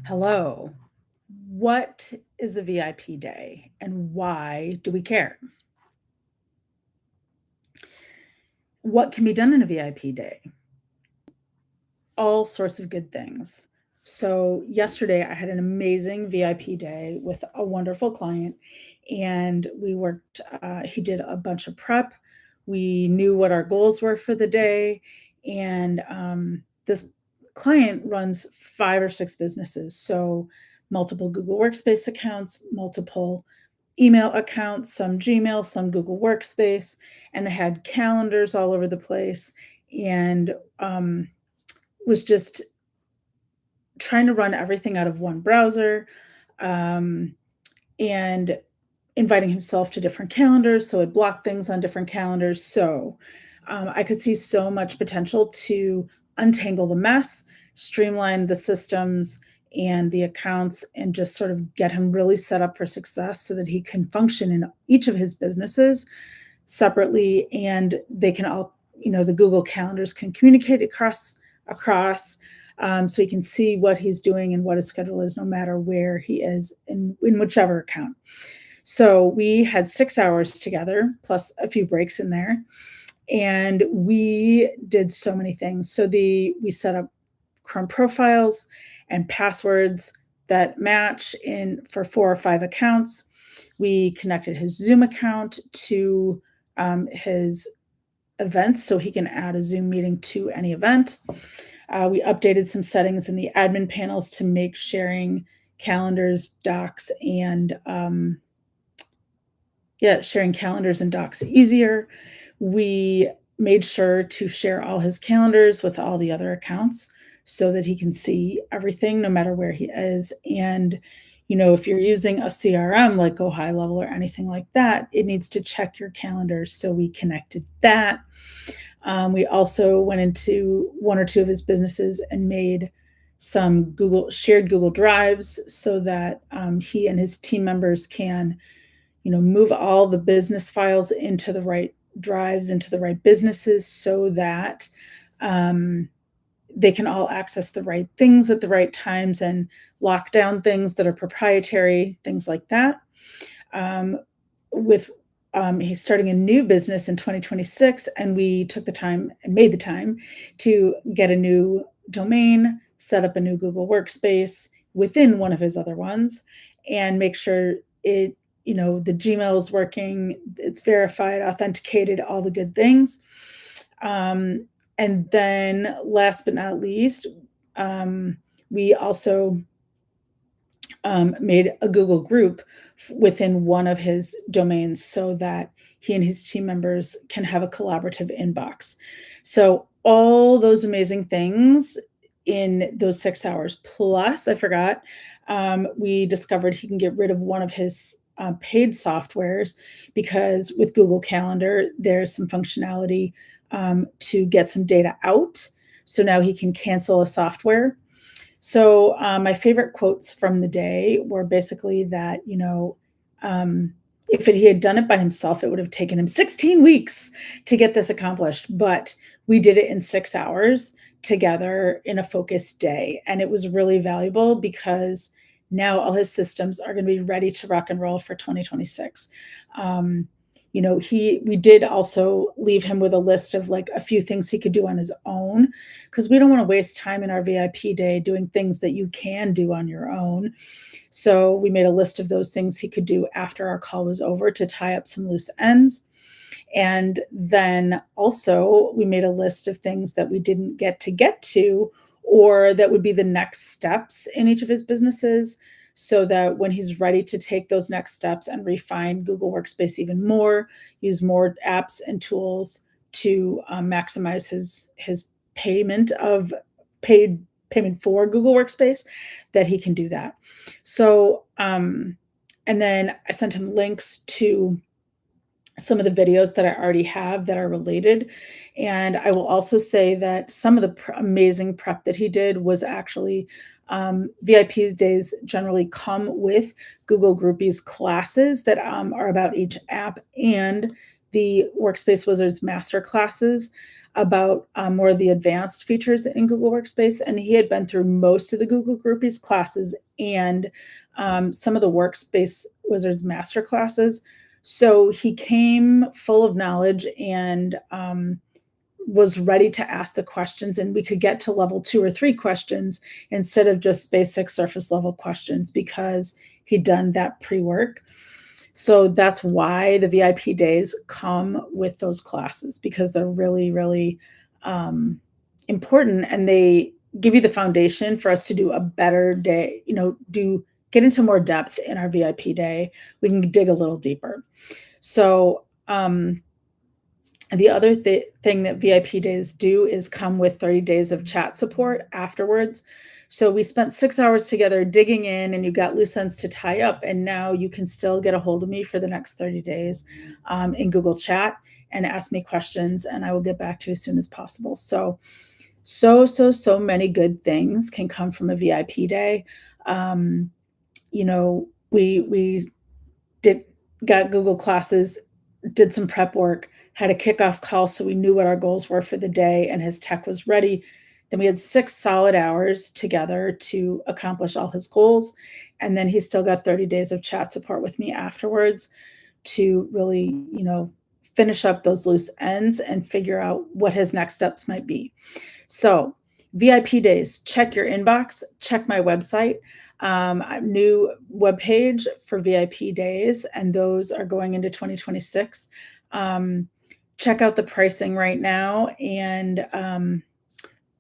Hello. What is a VIP day and why do we care? What can be done in a VIP day? All sorts of good things. So, yesterday I had an amazing VIP day with a wonderful client, and we worked. He did a bunch of prep. We knew what our goals were for the day, and this client runs 5 or 6 businesses. So, multiple Google Workspace accounts, multiple email accounts, some Gmail, some Google Workspace, and had calendars all over the place. And was just trying to run everything out of one browser, um, and inviting himself to different calendars, so it blocked things on different calendars. So, I could see so much potential to untangle the mess, streamline the systems and the accounts, and just sort of get him really set up for success so that he can function in each of his businesses separately, and they can all, the Google calendars can communicate across, so he can see what he's doing and what his schedule is, no matter where he is in whichever account. So we had 6 hours together, plus a few breaks in there, and we did so many things. So we set up Chrome profiles and passwords that match in for 4 or 5 accounts. We connected his Zoom account to his events so he can add a Zoom meeting to any event. We updated some settings in the admin panels to make sharing calendars, docs, and sharing calendars and docs easier. We made sure to share all his calendars with all the other accounts so that he can see everything no matter where he is. And, if you're using a CRM like Go High Level or anything like that, it needs to check your calendars. So we connected that. We also went into 1 or 2 of his businesses and made some shared Google Drives so that he and his team members can move all the business files into the right drives, into the right businesses, so that they can all access the right things at the right times and lock down things that are proprietary, things like that. With He's starting a new business in 2026, and we took the time and made the time to get a new domain, set up a new Google Workspace within one of his other ones, and make sure the Gmail is working, it's verified, authenticated, all the good things. And then last but not least, we also made a Google group within one of his domains so that he and his team members can have a collaborative inbox. So all those amazing things in those 6 hours. Plus, I forgot, we discovered he can get rid of one of his paid softwares, because with Google Calendar, there's some functionality to get some data out. So now he can cancel a software. So my favorite quotes from the day were basically that, if he had done it by himself, it would have taken him 16 weeks to get this accomplished. But we did it in 6 hours together in a focused day. And it was really valuable because now all his systems are going to be ready to rock and roll for 2026. We did also leave him with a list of like a few things he could do on his own, because we don't want to waste time in our VIP day doing things that you can do on your own. So we made a list of those things he could do after our call was over to tie up some loose ends. And then also we made a list of things that we didn't get to, or that would be the next steps in each of his businesses, so that when he's ready to take those next steps and refine Google Workspace even more, use more apps and tools to maximize his paid payment for Google Workspace, that he can do that. So, and then I sent him links to some of the videos that I already have that are related. And I will also say that some of the amazing prep that he did was actually VIP days generally come with Google Groupies classes that are about each app, and the Workspace Wizards master classes about more of the advanced features in Google Workspace. And he had been through most of the Google Groupies classes and some of the Workspace Wizards master classes. So he came full of knowledge and was ready to ask the questions, and we could get to level 2 or 3 questions instead of just basic surface level questions because he'd done that pre-work. So that's why the VIP days come with those classes, because they're really, really important, and they give you the foundation for us to do a better day, get into more depth in our VIP day. We can dig a little deeper. So the other thing that VIP days do is come with 30 days of chat support afterwards. So we spent 6 hours together digging in, and you got loose ends to tie up. And now you can still get a hold of me for the next 30 days in Google Chat and ask me questions, and I will get back to you as soon as possible. So many good things can come from a VIP day. We got Google classes, did some prep work, had a kickoff call so we knew what our goals were for the day, and his tech was ready. Then we had 6 solid hours together to accomplish all his goals. And then he still got 30 days of chat support with me afterwards to really, finish up those loose ends and figure out what his next steps might be. So VIP days, check your inbox, check my website. A new webpage for VIP days, and those are going into 2026. Check out the pricing right now and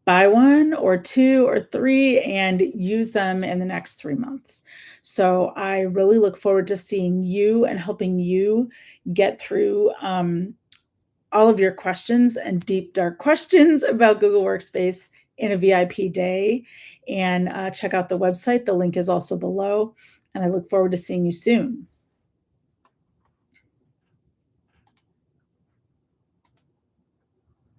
buy 1 or 2 or 3 and use them in the next 3 months. So I really look forward to seeing you and helping you get through all of your questions and deep, dark questions about Google Workspace in a VIP day. And check out the website. The link is also below. And I look forward to seeing you soon.